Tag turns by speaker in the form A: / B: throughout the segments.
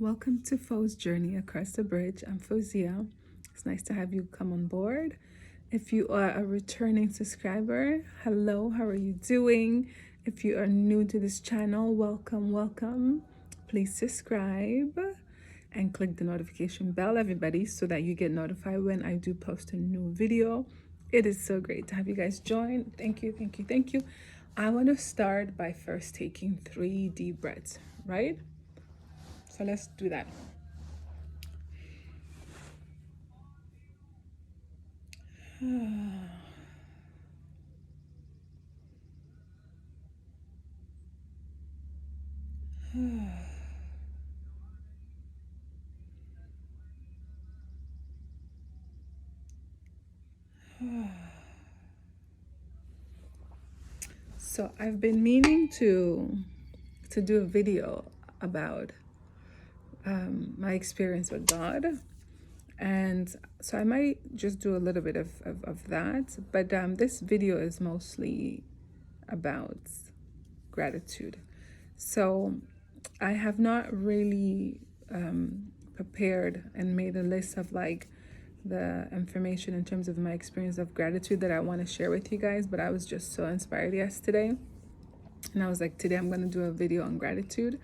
A: Welcome to Fo's Journey Across the Bridge. I'm Fozia. It's nice to have you come on board. If you are a returning subscriber, hello, how are you doing? If you are new to this channel, welcome. Please subscribe and click the notification bell, everybody, so that you get notified when I do post a new video. It is so great to have you guys join. Thank you. I want to start by first taking 3 deep breaths, right? So let's do that. So I've been meaning to do a video about my experience with God. And so I might just do a little bit of that. But this video is mostly about gratitude. So I have not really prepared and made a list of like the information in terms of my experience of gratitude that I want to share with you guys. But I was just so inspired yesterday. And I was like, today I'm going to do a video on gratitude.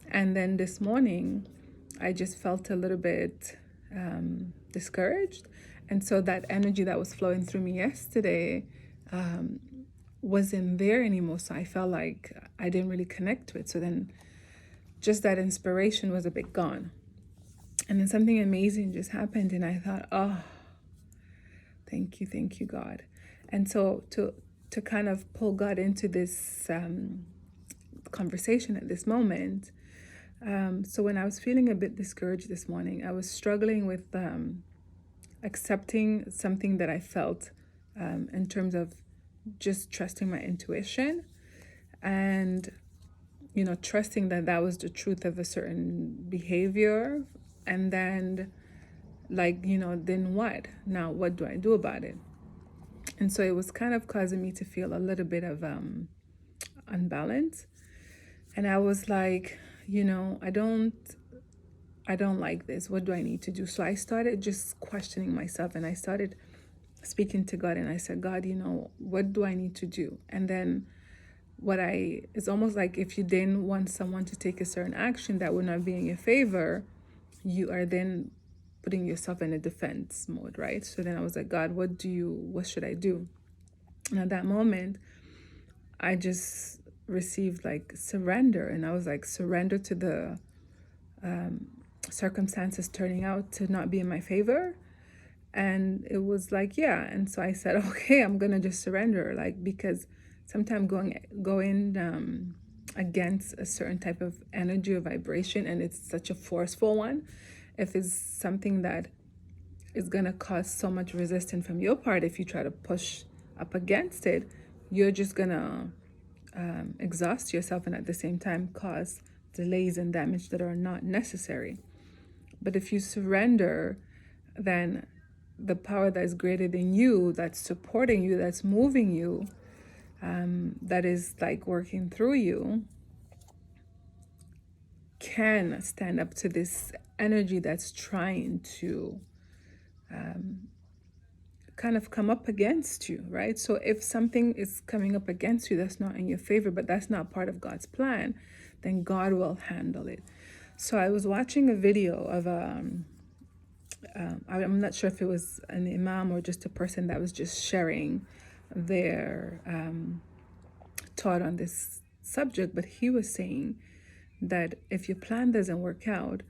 A: And then this morning, I just felt a little bit discouraged. And so that energy that was flowing through me yesterday wasn't there anymore. So I felt like I didn't really connect to it. So then just that inspiration was a bit gone. And then something amazing just happened. And I thought, oh, thank you, God. And so to kind of pull God into this conversation at this moment, so when I was feeling a bit discouraged this morning, I was struggling with accepting something that I felt in terms of just trusting my intuition and, trusting that that was the truth of a certain behavior. And then, then what? Now, what do I do about it? And so it was kind of causing me to feel a little bit of unbalance. And I was like, I don't like this. What do I need to do? So I started just questioning myself, and I started speaking to God, and I said, God, what do I need to do? And then it's almost like if you then want someone to take a certain action that would not be in your favor, you are then putting yourself in a defense mode, right? So then I was like, God, what should I do? And at that moment, I just received like surrender. And I was like, surrender to the circumstances turning out to not be in my favor. And it was like, yeah. And so I said, okay, I'm going to just surrender. Like, because sometimes going against a certain type of energy or vibration, and it's such a forceful one, if it's something that is going to cause so much resistance from your part, if you try to push up against it, you're just going to exhaust yourself and at the same time cause delays and damage that are not necessary. But if you surrender, then the power that is greater than you, that's supporting you, that's moving you, that is like working through you, can stand up to this energy that's trying to kind of come up against you, right? So if something is coming up against you that's not in your favor, but that's not part of God's plan, then God will handle it. So I was watching a video of I'm not sure if it was an imam or just a person that was just sharing their thought on this subject, but he was saying that if your plan doesn't work out,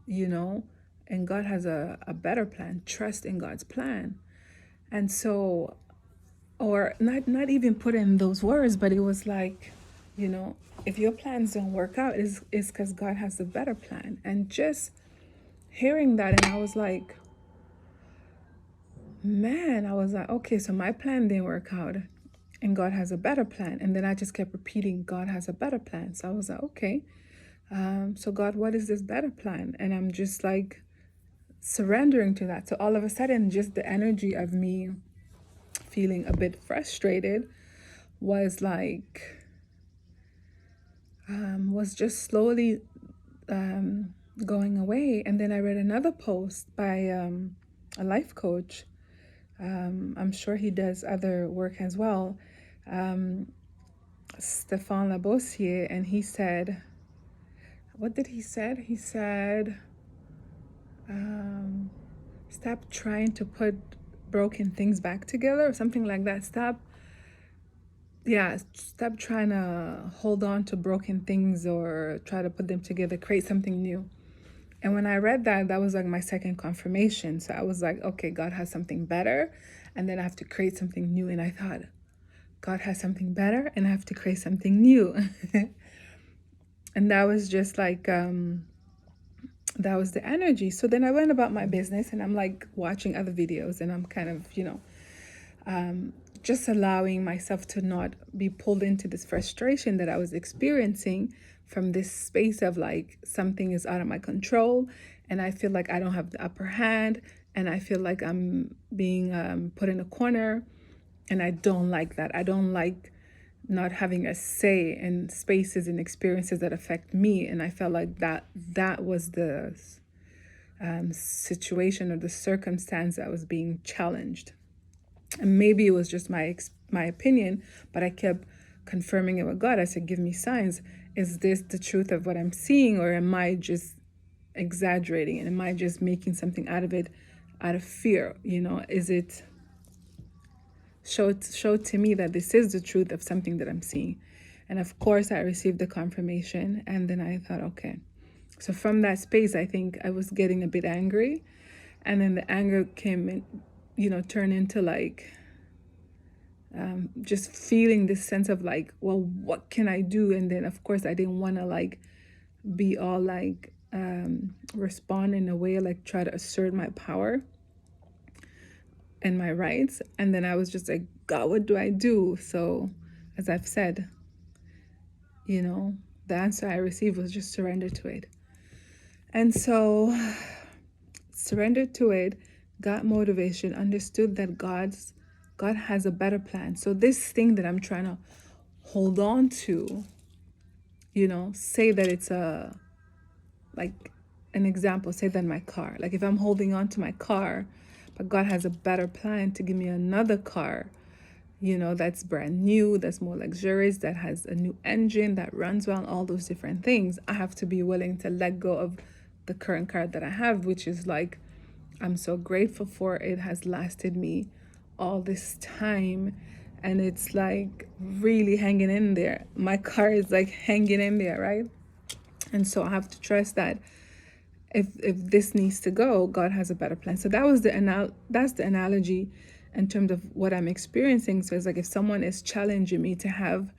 A: and God has a better plan, trust in God's plan. And so, or not even put in those words, but it was like, if your plans don't work out, it's because God has a better plan. And just hearing that, and I was like, man, I was like, okay, so my plan didn't work out and God has a better plan. And then I just kept repeating, God has a better plan. So I was like, okay, so God, what is this better plan? And I'm just like surrendering to that. So all of a sudden, just the energy of me feeling a bit frustrated was like, was just slowly going away. And then I read another post by a life coach. I'm sure he does other work as well, Stefan Labossiere, and he said, what did he said? He said, stop trying to put broken things back together or something like that. Stop trying to hold on to broken things or try to put them together, create something new. And when I read that, that was like my second confirmation. So I was like, okay, God has something better, and then I have to create something new. And I thought, God has something better, and I have to create something new. And that was just like, that was the energy. So then I went about my business, and I'm like watching other videos, and I'm kind of, just allowing myself to not be pulled into this frustration that I was experiencing from this space of like something is out of my control, and I feel like I don't have the upper hand, and I feel like I'm being put in a corner, and I don't like that. I don't like not having a say in spaces and experiences that affect me, and I felt like that was the situation or the circumstance that was being challenged. And maybe it was just my opinion, but I kept confirming it with God. I said, give me signs. Is this the truth of what I'm seeing, or am I just exaggerating, and am I just making something out of it out of fear? Is it show to me that this is the truth of something that I'm seeing? And of course I received the confirmation, and then I thought, okay. So from that space, I think I was getting a bit angry, and then the anger came in, turned into like just feeling this sense of like, well, what can I do? And then of course I didn't want to like be all like respond in a way like try to assert my power and my rights. And then I was just like, God, what do I do? So as I've said, the answer I received was just surrender to it. And so surrendered to it, got motivation, understood that God has a better plan. So this thing that I'm trying to hold on to, say that it's like an example, say that my car. Like if I'm holding on to my car, but God has a better plan to give me another car, that's brand new, that's more luxurious, that has a new engine, that runs well, all those different things. I have to be willing to let go of the current car that I have, which is like, I'm so grateful for. It has lasted me all this time, and it's like really hanging in there. My car is like hanging in there, right? And so I have to trust that if this needs to go, God has a better plan. So that's the analogy in terms of what I'm experiencing. So it's like if someone is challenging me to have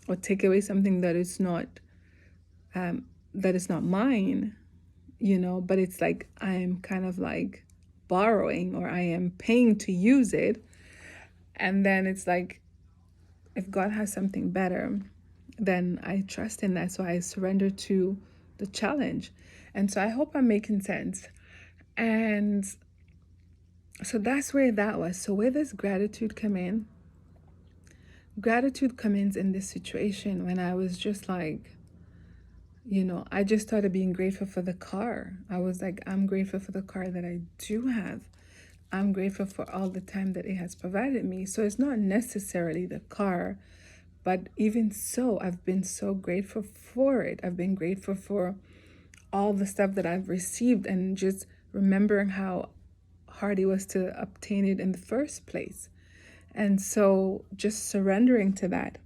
A: or take away something that is not mine, but it's like I'm kind of like borrowing, or I am paying to use it. And then it's like, if God has something better, then I trust in that. So I surrender to the challenge. And so I hope I'm making sense. And so that's where that was. So where does gratitude come in? Gratitude comes in this situation when I was just like, I just started being grateful for the car. I was like, I'm grateful for the car that I do have. I'm grateful for all the time that it has provided me. So it's not necessarily the car, but even so, I've been so grateful for it. I've been grateful for all the stuff that I've received, and just remembering how hard it was to obtain it in the first place. And so just surrendering to that.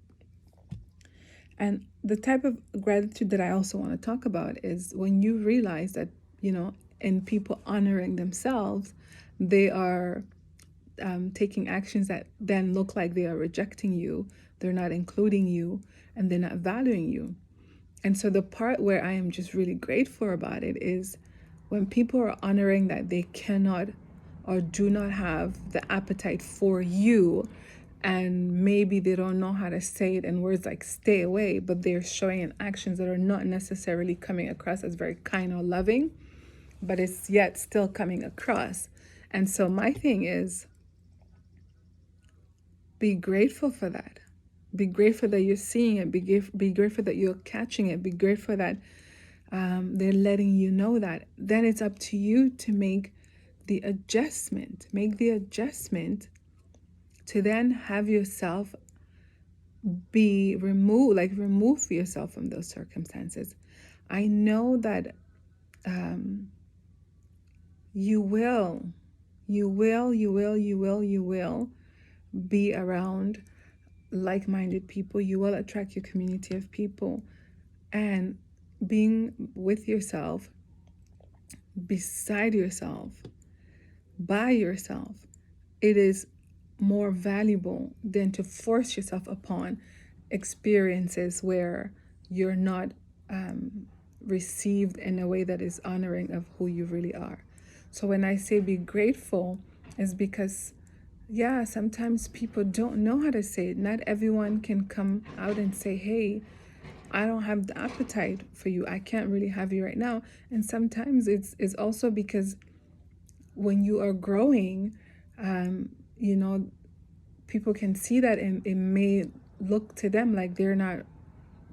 A: And the type of gratitude that I also want to talk about is when you realize that, in people honoring themselves, they are taking actions that then look like they are rejecting you, they're not including you, and they're not valuing you. And so the part where I am just really grateful about it is when people are honoring that they cannot or do not have the appetite for you, and maybe they don't know how to say it in words like stay away, but they're showing in actions that are not necessarily coming across as very kind or loving, but it's yet still coming across. And so my thing is, be grateful for that. Be grateful that you're seeing it. Be grateful that you're catching it. Be grateful that They're letting you know that. Then it's up to you to make the adjustment. Make the adjustment to then have yourself be removed, like remove yourself from those circumstances. I know that you will be around like-minded people. You will attract your community of people, and being with yourself, beside yourself, by yourself, it is more valuable than to force yourself upon experiences where you're not received in a way that is honoring of who you really are. So when I say be grateful, is because, yeah, sometimes people don't know how to say it. Not everyone can come out and say, hey, I don't have the appetite for you. I can't really have you right now. And sometimes it's also because when you are growing, you know, people can see that, and it may look to them like they're not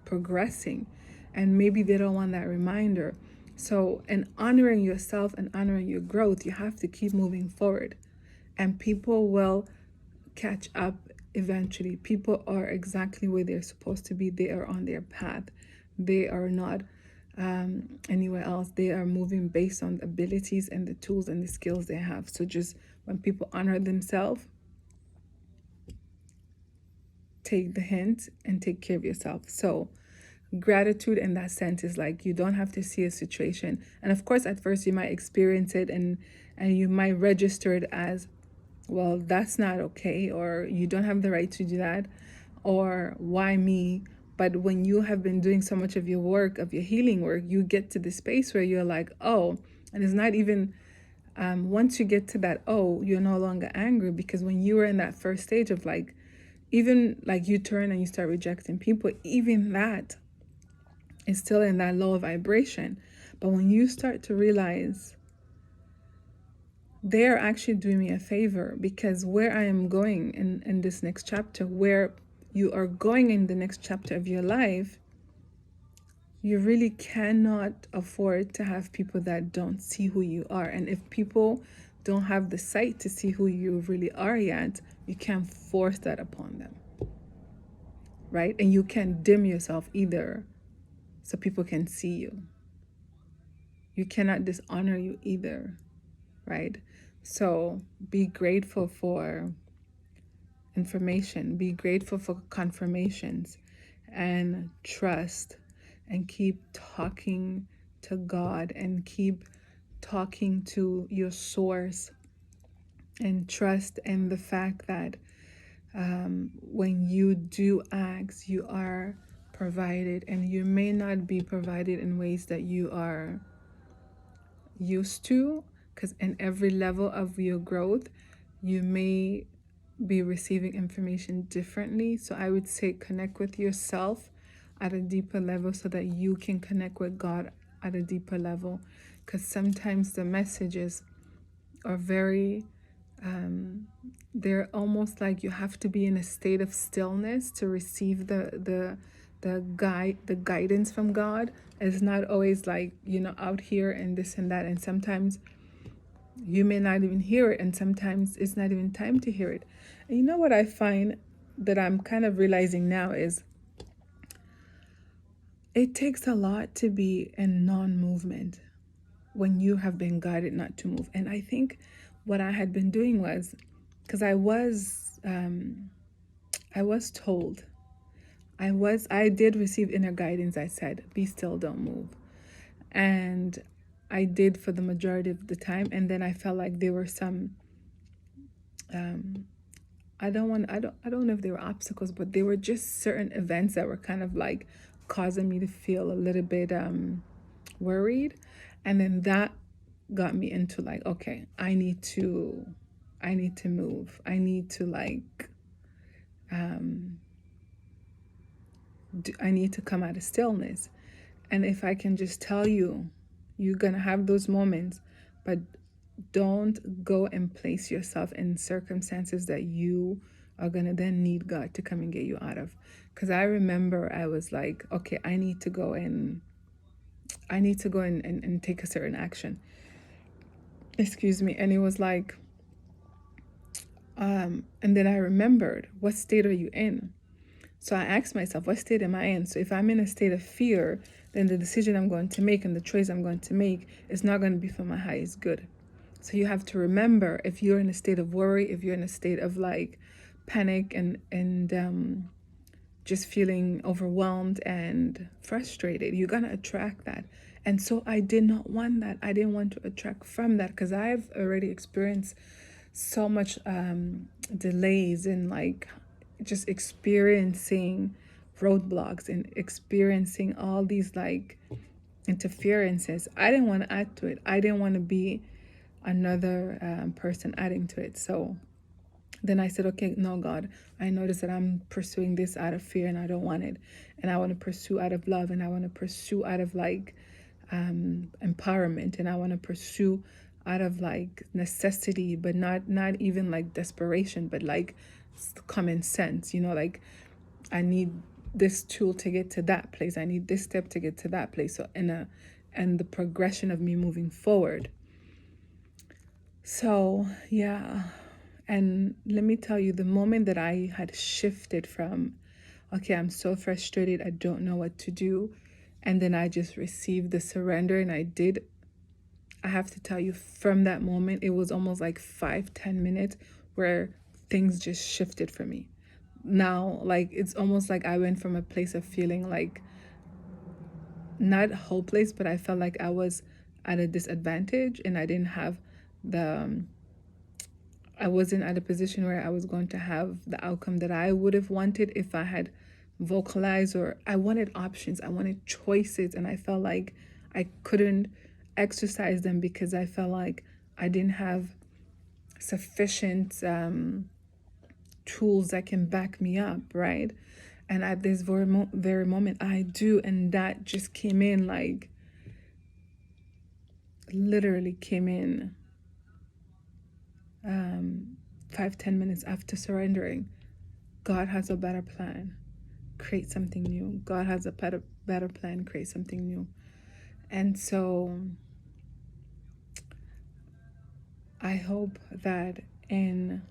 A: progressing, and maybe they don't want that reminder. So in honoring yourself and honoring your growth, you have to keep moving forward, and people will catch up eventually. People are exactly where they're supposed to be. They are on their path. They are not anywhere else. They are moving based on the abilities and the tools and the skills they have. So just when people honor themselves, take the hint and take care of yourself. So gratitude in that sense is like, you don't have to see a situation, and of course at first you might experience it, and you might register it as, well, that's not okay, or you don't have the right to do that, or why me? But when you have been doing so much of your work, of your healing work, you get to the space where you're like, oh, and it's not even once you get to that, oh, you're no longer angry, because when you were in that first stage of like, even like you turn and you start rejecting people, even that is still in that lower vibration. But when you start to realize they're actually doing me a favor, because where I am going in this next chapter, where you are going in the next chapter of your life, you really cannot afford to have people that don't see who you are. And if people don't have the sight to see who you really are yet, you can't force that upon them, right? And you can't dim yourself either so people can see you. You cannot dishonor you either, right? So be grateful for information, be grateful for confirmations, and trust, and keep talking to God, and keep talking to your source, and trust in the fact that when you do ask, you are provided, and you may not be provided in ways that you are used to, because in every level of your growth, you may be receiving information differently. So I would say connect with yourself at a deeper level so that you can connect with God at a deeper level, because sometimes the messages are very they're almost like you have to be in a state of stillness to receive the guidance from God. It's not always like, out here and this and that, and sometimes you may not even hear it, and sometimes it's not even time to hear it. And you know what I find that I'm kind of realizing now is, it takes a lot to be in non-movement when you have been guided not to move. And I think what I had been doing was, because I was told, I did receive inner guidance. I said, be still, don't move. And I did for the majority of the time. And then I felt like there were some, I don't know if they were obstacles, but they were just certain events that were kind of like causing me to feel a little bit worried. And then that got me into like, okay, I need to move. I need to like, I need to come out of stillness. And if I can just tell you, you're gonna have those moments, but don't go and place yourself in circumstances that you are gonna then need God to come and get you out of. Because I remember I was like, okay, I need to go and I need to go and take a certain action. Excuse me. And it was like, and then I remembered, what state are you in? So I asked myself, what state am I in? So if I'm in a state of fear, then the decision I'm going to make and the choice I'm going to make is not going to be for my highest good. So you have to remember, if you're in a state of worry, if you're in a state of like panic and just feeling overwhelmed and frustrated, you're going to attract that. And so I did not want that. I didn't want to attract from that, because I've already experienced so much delays in like just experiencing roadblocks and experiencing all these like interferences. I didn't want to add to it. I didn't want to be another person adding to it. So then I said, okay, no, God, I notice that I'm pursuing this out of fear and I don't want it. And I want to pursue out of love, and I want to pursue out of like empowerment, and I want to pursue out of like necessity, but not even like desperation, but like common sense, like I need this tool to get to that place, I need this step to get to that place. So and the progression of me moving forward. So yeah, and let me tell you, the moment that I had shifted from, okay, I'm so frustrated, I don't know what to do, and then I just received the surrender, and I have to tell you, from that moment, it was almost like 5-10 minutes where things just shifted for me. Now, like, it's almost like I went from a place of feeling like not hopeless, but I felt like I was at a disadvantage, and I didn't have the I wasn't at a position where I was going to have the outcome that I would have wanted if I had vocalized, or I wanted options, I wanted choices, and I felt like I couldn't exercise them because I felt like I didn't have sufficient tools that can back me up, right? And at this very moment, I do, and that just came in, like, literally came in 5-10 minutes after surrendering. God has a better plan. Create something new. God has a better plan. Create something new. And so I hope that in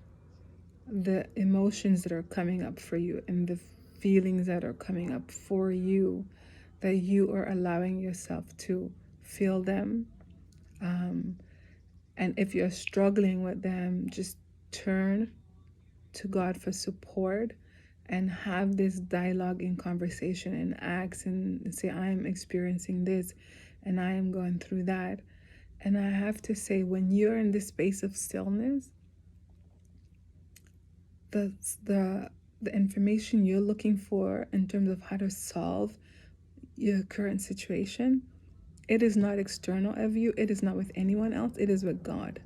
A: the emotions that are coming up for you and the feelings that are coming up for you, that you are allowing yourself to feel them. And if you're struggling with them, just turn to God for support and have this dialogue and conversation and ask and say, I am experiencing this and I am going through that. And I have to say, when you're in this space of stillness, the information you're looking for in terms of how to solve your current situation, it is not external of you. It is not with anyone else. It is with God.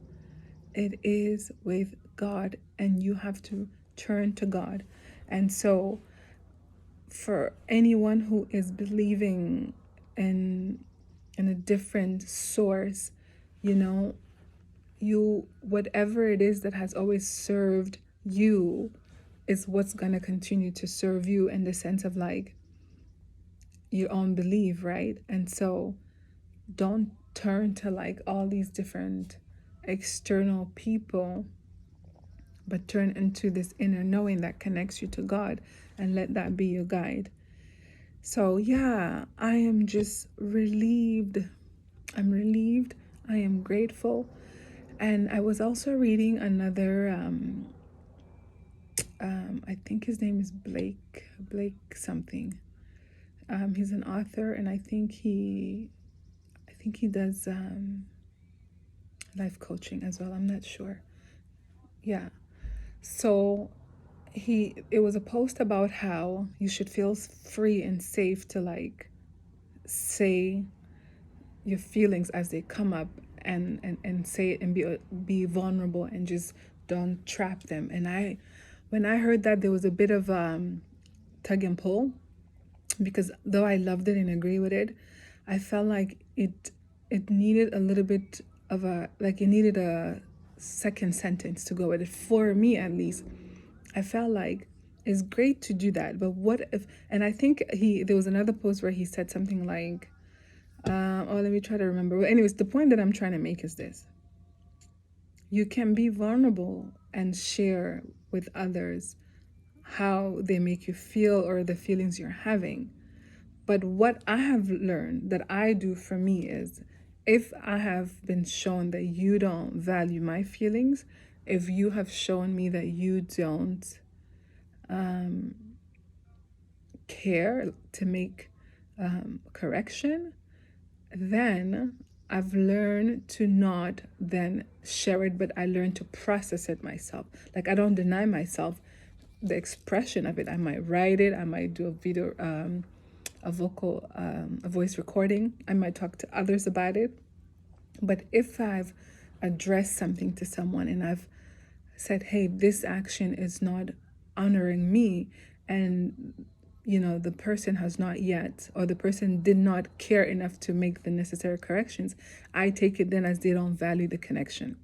A: It is with God, and you have to turn to God. And so for anyone who is believing in a different source, you whatever it is that has always served you is what's going to continue to serve you, in the sense of like your own belief, right? And so don't turn to like all these different external people, but turn into this inner knowing that connects you to God, and let that be your guide. So yeah, I am just relieved. I'm relieved. I am grateful. And I was also reading another I think his name is Blake something. He's an author, and I think he does life coaching as well. I'm not sure. Yeah. So it was a post about how you should feel free and safe to like say your feelings as they come up, and say it, and be vulnerable, and just don't trap them. And when I heard that, there was a bit of tug and pull, because though I loved it and agree with it, I felt like it needed a little bit of it needed a second sentence to go with it, for me at least. I felt like it's great to do that, but what if, and I think there was another post where he said something like, Let me try to remember. Well, anyways, the point that I'm trying to make is this: you can be vulnerable and share with others how they make you feel or the feelings you're having. But what I have learned that I do for me is, if I have been shown that you don't value my feelings, if you have shown me that you don't care to make correction, then I've learned to not then share it, but I learn to process it myself. Like, I don't deny myself the expression of it. I might write it, I might do a video, a voice recording, I might talk to others about it. But if I've addressed something to someone and I've said, hey, this action is not honoring me, and the person has not yet, or the person did not care enough to make the necessary corrections, I take it then as they don't value the connection.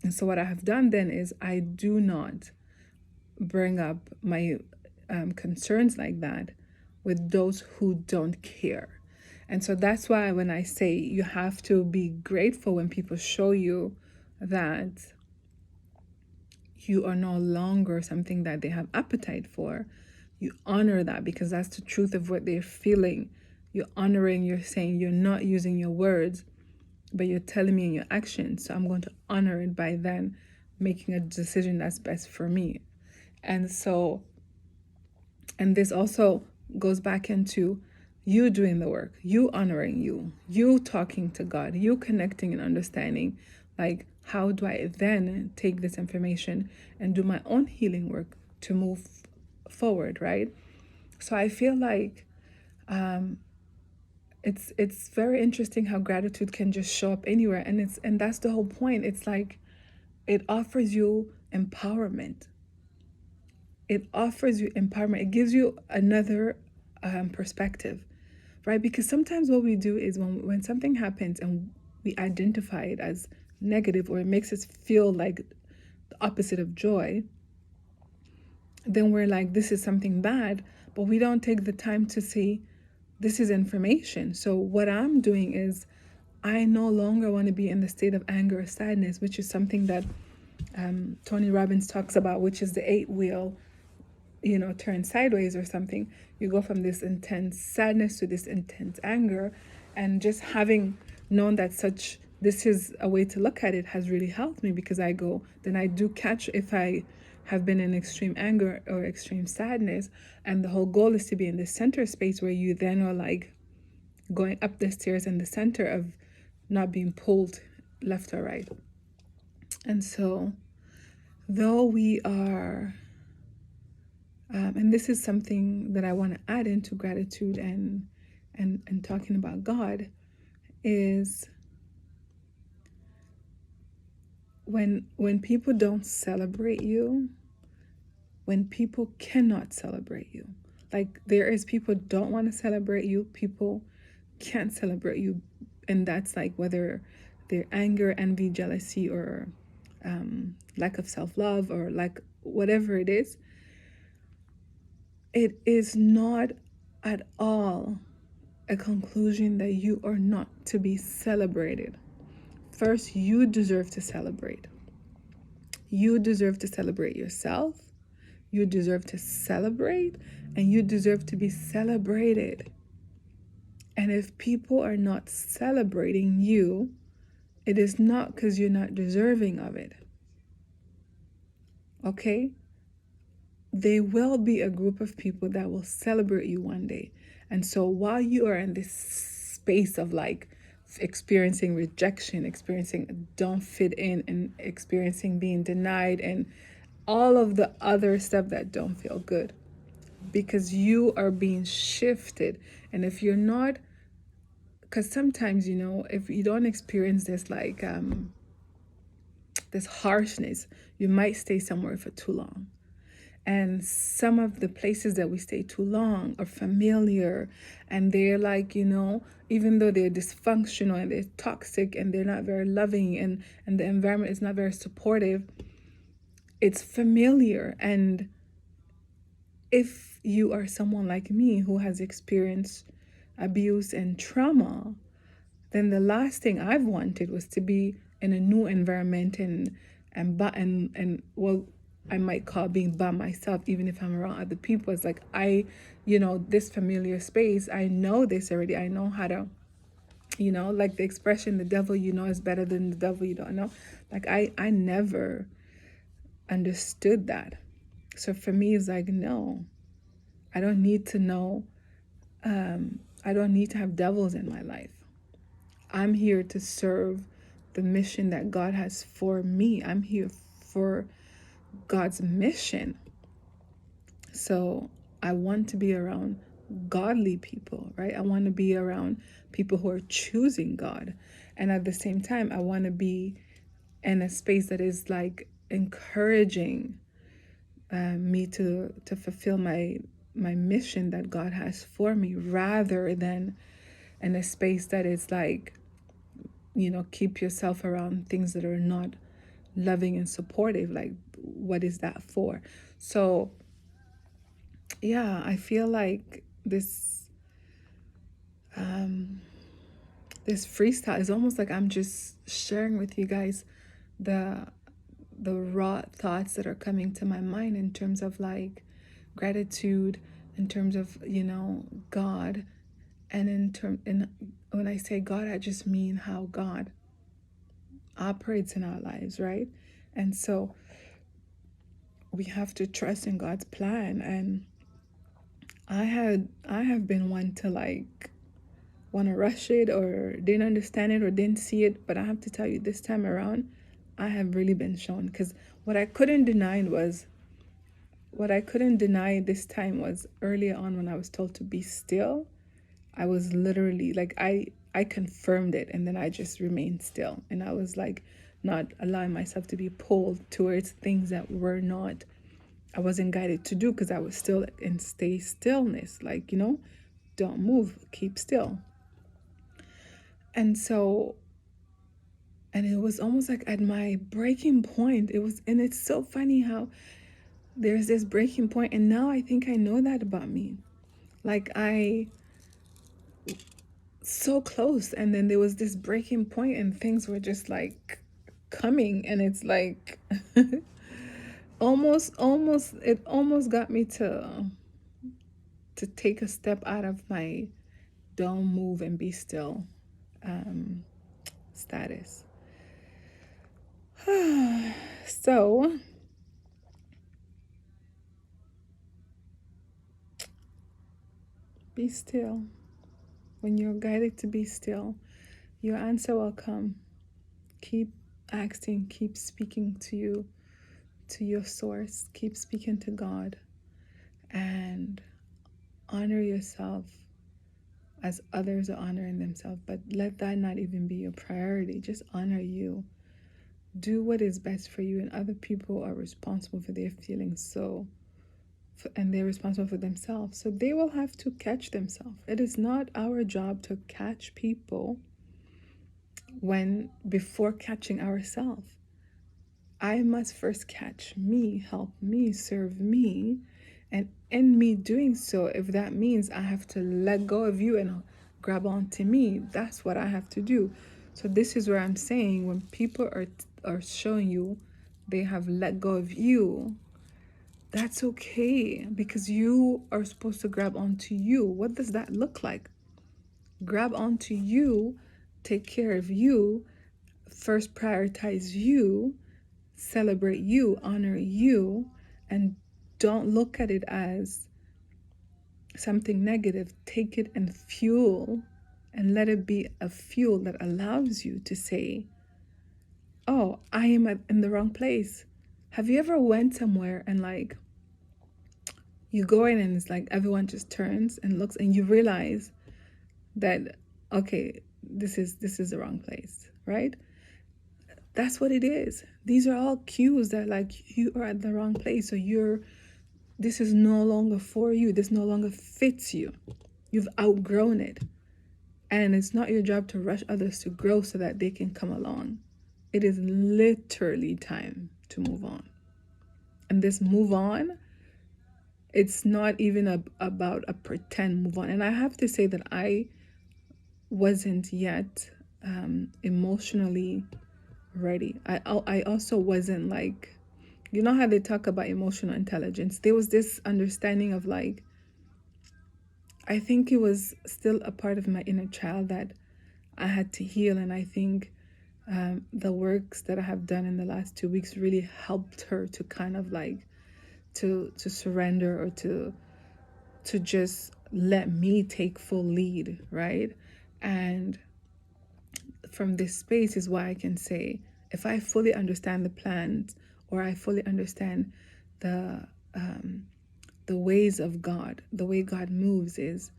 A: And so what I have done then is, I do not bring up my concerns like that with those who don't care. And so that's why when I say you have to be grateful when people show you that you are no longer something that they have appetite for, you honor that, because that's the truth of what they're feeling. You're honoring, you're saying, you're not using your words, but you're telling me in your actions. So I'm going to honor it by then making a decision that's best for me. And so, and this also goes back into you doing the work, you honoring you talking to God, you connecting and understanding, like, how do I then take this information and do my own healing work to move forward, right? So I feel like it's very interesting how gratitude can just show up anywhere, and that's the whole point. It's like it offers you empowerment. It offers you empowerment. It gives you another perspective, right? Because sometimes what we do is when something happens and we identify it as negative, or it makes us feel like the opposite of joy, then we're like, this is something bad, but we don't take the time to see this is information. So what I'm doing is, I no longer want to be in the state of anger or sadness, which is something that Tony Robbins talks about, which is the 8-wheel, turn sideways or something. You go from this intense sadness to this intense anger. And just having known that this is a way to look at it has really helped me, because I do catch if I have been in extreme anger or extreme sadness. And the whole goal is to be in the center space where you then are like going up the stairs in the center of not being pulled left or right. And so, though we are, and this is something that I want to add into gratitude and talking about God, is when people don't celebrate you, when people cannot celebrate you, like there is people don't want to celebrate you, people can't celebrate you, and that's like whether they're anger, envy, jealousy, or lack of self-love, or like whatever it is not at all a conclusion that you are not to be celebrated. First, you deserve to celebrate. You deserve to celebrate yourself. You deserve to celebrate, and you deserve to be celebrated. And if people are not celebrating you, it is not because you're not deserving of it. Okay? There will be a group of people that will celebrate you one day. And so while you are in this space of like experiencing rejection, experiencing don't fit in, and experiencing being denied, and all of the other stuff that don't feel good, because you are being shifted. And if you're not, because sometimes, if you don't experience this like this harshness, you might stay somewhere for too long. And some of the places that we stay too long are familiar, and they're like, even though they're dysfunctional and they're toxic and they're not very loving, and the environment is not very supportive, it's familiar. And if you are someone like me who has experienced abuse and trauma, then the last thing I've wanted was to be in a new environment and well, I might call being by myself, even if I'm around other people. It's like this familiar space, I know this already. I know how to, like the expression, the devil is better than the devil you don't know. Like I never understood that. So for me, it's like, no, I don't need to know. I don't need to have devils in my life. I'm here to serve the mission that God has for me. I'm here for God's mission. So I want to be around godly people, right? I want to be around people who are choosing God. And at the same time, I want to be in a space that is like encouraging me to fulfill my mission that God has for me, rather than in a space that is like, keep yourself around things that are not loving and supportive. Like, what is that for? So yeah, I feel like this freestyle is almost like I'm just sharing with you guys the raw thoughts that are coming to my mind in terms of like gratitude, in terms of God, and in when I say God, I just mean how God operates in our lives, right? And so we have to trust in God's plan. And I have been one to like want to rush it, or didn't understand it, or didn't see it. But I have to tell you, this time around, I have really been shown. Because what I couldn't deny this time was earlier on when I was told to be still. I was literally like, I confirmed it, and then I just remained still. And I was like, not allowing myself to be pulled towards things that I wasn't guided to do, because I was still in stay stillness. Like, don't move, keep still. And so, and it was almost like at my breaking point. And it's so funny how there's this breaking point, and now I think I know that about me. Like, so close, and then there was this breaking point, and things were just like coming, and it's like almost it almost got me to take a step out of my don't move and be still status. So be still. When you're guided to be still, your answer will come. Keep asking, keep speaking to your source, keep speaking to God, and honor yourself as others are honoring themselves. But let that not even be your priority. Just honor you. Do what is best for you, and other people are responsible for their feelings. And they're responsible for themselves. So they will have to catch themselves. It is not our job to catch people before catching ourselves. I must first catch me, help me, serve me. And in me doing so, if that means I have to let go of you and grab onto me, that's what I have to do. So this is where I'm saying, when people are showing you they have let go of you, that's okay, because you are supposed to grab onto you. What does that look like? Grab onto you, take care of you, first prioritize you, celebrate you, honor you, and don't look at it as something negative. Take it and fuel, and let it be a fuel that allows you to say, oh, I am in the wrong place. Have you ever went somewhere and like you go in and it's like everyone just turns and looks, and you realize that, okay, this is the wrong place, right? That's what it is. These are all cues that like you are at the wrong place. So this is no longer for you. This no longer fits you. You've outgrown it. And it's not your job to rush others to grow so that they can come along. It is literally time to move on. And this move on, it's not even about a pretend move on. And I have to say that I wasn't yet emotionally ready. I also wasn't like, you know how they talk about emotional intelligence? There was this understanding of like, I think it was still a part of my inner child that I had to heal. And I think the works that I have done in the last 2 weeks really helped her to kind of like to surrender, or to just let me take full lead, right? And from this space is why I can say, if I fully understand the plans, or I fully understand the the ways of God, the way God moves is,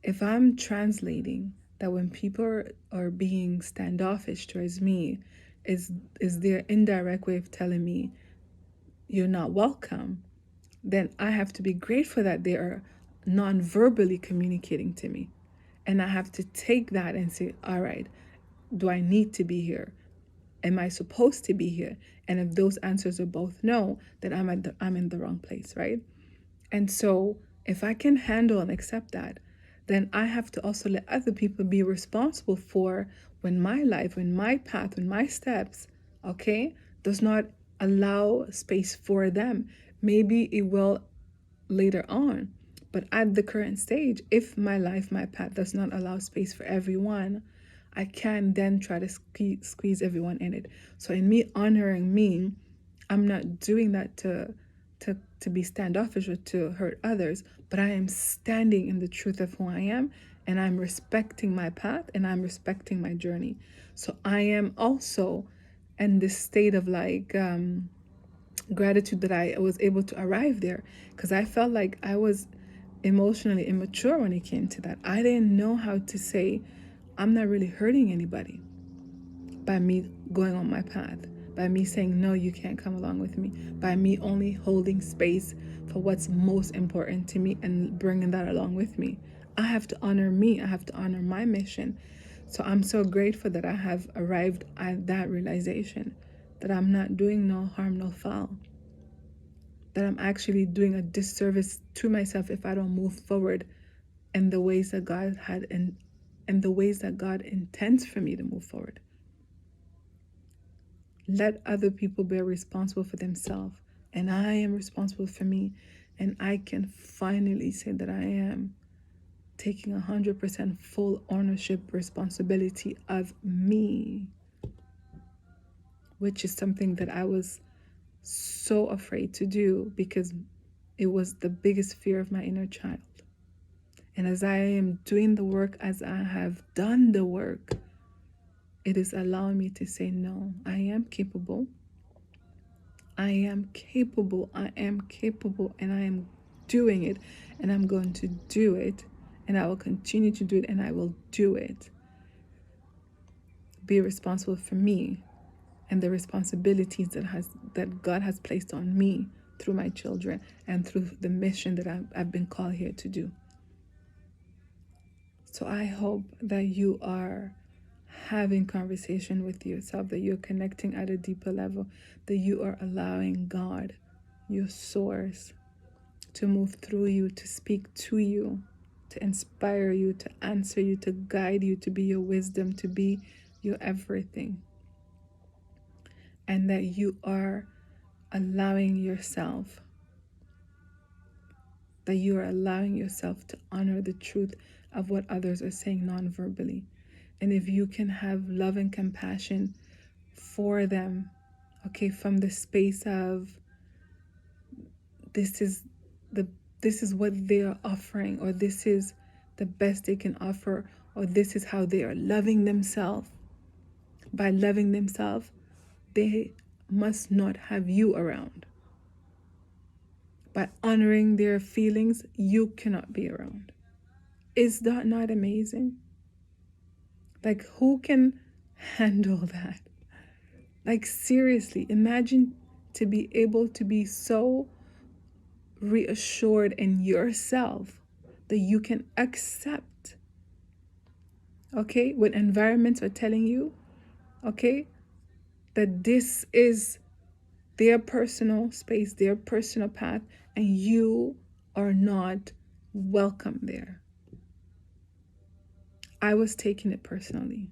A: if I'm translating that when people are being standoffish towards me, is their indirect way of telling me you're not welcome, then I have to be grateful that they are non-verbally communicating to me. And I have to take that and say, all right, do I need to be here? Am I supposed to be here? And if those answers are both no, then I'm in the wrong place, right? And so if I can handle and accept that, then I have to also let other people be responsible for when my life, when my path, when my steps, okay, does not allow space for them. Maybe it will later on. But at the current stage, if my life, my path does not allow space for everyone, I can then try to squeeze everyone in it. So in me honoring me, I'm not doing that to be standoffish or to hurt others, but I am standing in the truth of who I am, and I'm respecting my path, and I'm respecting my journey. So I am also in this state of like gratitude that I was able to arrive there, because I felt like I was emotionally immature when it came to that. I didn't know how to say, I'm not really hurting anybody by me going on my path, by me saying, no, you can't come along with me, by me only holding space for what's most important to me and bringing that along with me. I have to honor me. I have to honor my mission. So I'm so grateful that I have arrived at that realization, that I'm not doing no harm, no foul, that I'm actually doing a disservice to myself if I don't move forward in the ways that God had and the ways that God intends for me to move forward. Let other people be responsible for themselves, and I am responsible for me. And I can finally say that I am taking 100% full ownership, responsibility of me, which is something that I was so afraid to do, because it was the biggest fear of my inner child. And as I am doing the work, as I have done the work, it is allowing me to say, no, I am capable. I am capable. I am capable, and I am doing it, and I'm going to do it, and I will continue to do it, and I will do it. Be responsible for me and the responsibilities that God has placed on me through my children and through the mission that I've been called here to do. So I hope that you are having conversation with yourself, that you're connecting at a deeper level, that you are allowing God, your source, to move through you, to speak to you, to inspire you, to answer you, to guide you, to be your wisdom, to be your everything. And that you are allowing yourself, to honor the truth of what others are saying non-verbally. And if you can have love and compassion for them, okay, from the space of this is what they are offering, or this is the best they can offer, or this is how they are loving themselves. By loving themselves, they must not have you around. By honoring their feelings, you cannot be around. Is that not amazing? Like, who can handle that? Like, seriously, imagine to be able to be so reassured in yourself that you can accept, okay, when environments are telling you, okay, that this is their personal space, their personal path, and you are not welcome there. I was taking it personally.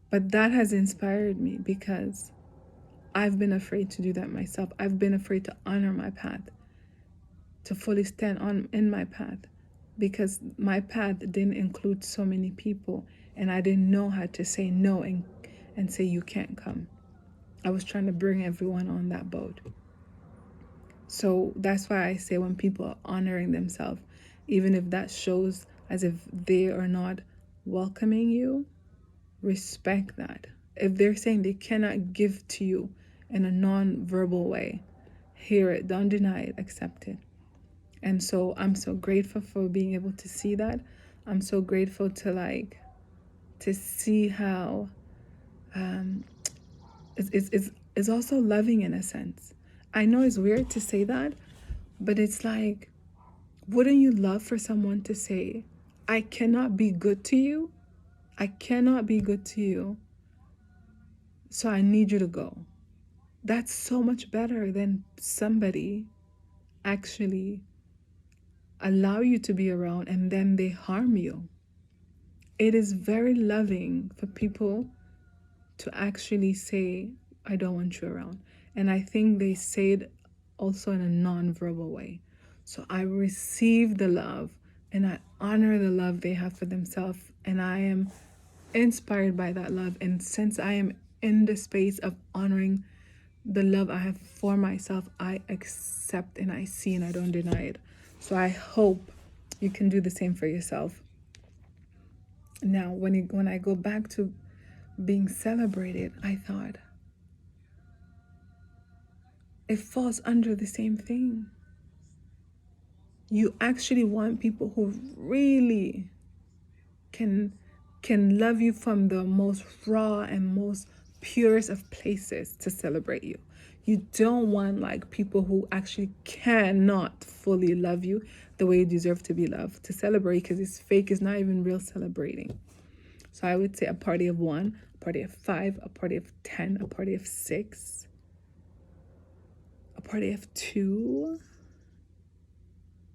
A: But that has inspired me because I've been afraid to do that myself. I've been afraid to honor my path, to fully stand on in my path, because my path didn't include so many people, and I didn't know how to say no and say you can't come. I was trying to bring everyone on that boat. So that's why I say when people are honoring themselves, even if that shows as if they are not welcoming you, respect that. If they're saying they cannot give to you in a non-verbal way, hear it, don't deny it, accept it. And so I'm so grateful for being able to see that. I'm so grateful to see how it's also loving in a sense. I know it's weird to say that, but it's like, wouldn't you love for someone to say, I cannot be good to you? I cannot be good to you, so I need you to go. That's so much better than somebody actually allow you to be around and then they harm you. It is very loving for people to actually say, I don't want you around. And I think they say it also in a non-verbal way. So I receive the love and I honor the love they have for themselves. And I am inspired by that love. And since I am in the space of honoring the love I have for myself, I accept and I see and I don't deny it. So I hope you can do the same for yourself. Now, when I go back to being celebrated, I thought it falls under the same thing. You actually want people who really can love you from the most raw and most purest of places to celebrate you. You don't want like people who actually cannot fully love you the way you deserve to be loved to celebrate, because it's fake, it's not even real celebrating. So I would say a party of 1, a party of 5, a party of 10, a party of 6, a party of 2.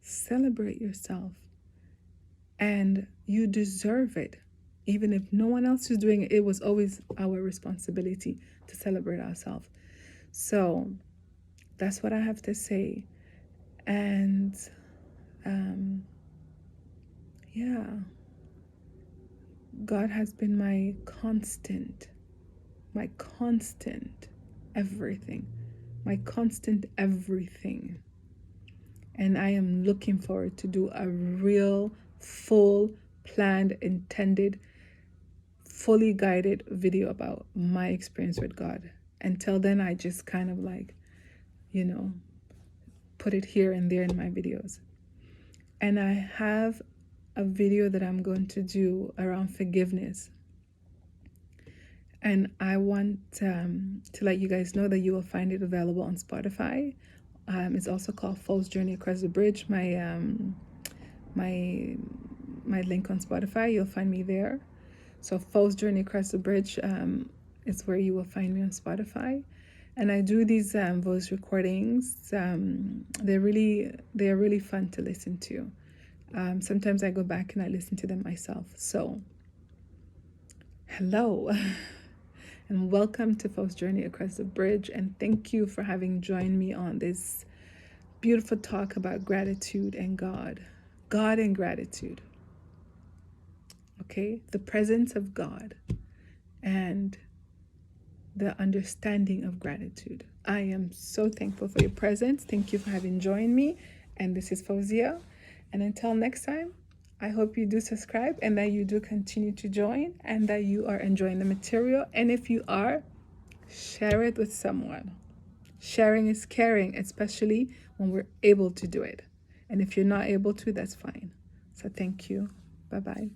A: Celebrate yourself. And you deserve it. Even if no one else is doing it, it was always our responsibility to celebrate ourselves. So that's what I have to say. And yeah, God has been my constant everything, my constant everything. And I am looking forward to do a real, full, planned, intended, fully guided video about my experience with God. Until then, I just kind of like, put it here and there in my videos. And I have a video that I'm going to do around forgiveness. And I want to let you guys know that you will find it available on Spotify. It's also called False Journey Across the Bridge. My link on Spotify, you'll find me there. So False Journey Across the Bridge is where you will find me on Spotify. And I do these voice recordings. They're really fun to listen to. Sometimes I go back and I listen to them myself. So hello. And welcome to False Journey Across the Bridge. And thank you for having joined me on this beautiful talk about gratitude and God and gratitude. Okay, the presence of God and the understanding of gratitude. I am so thankful for your presence. Thank you for having joined me. And this is Fauzia. And until next time, I hope you do subscribe and that you do continue to join and that you are enjoying the material. And if you are, share it with someone. Sharing is caring, especially when we're able to do it. And if you're not able to, that's fine. So thank you. Bye-bye.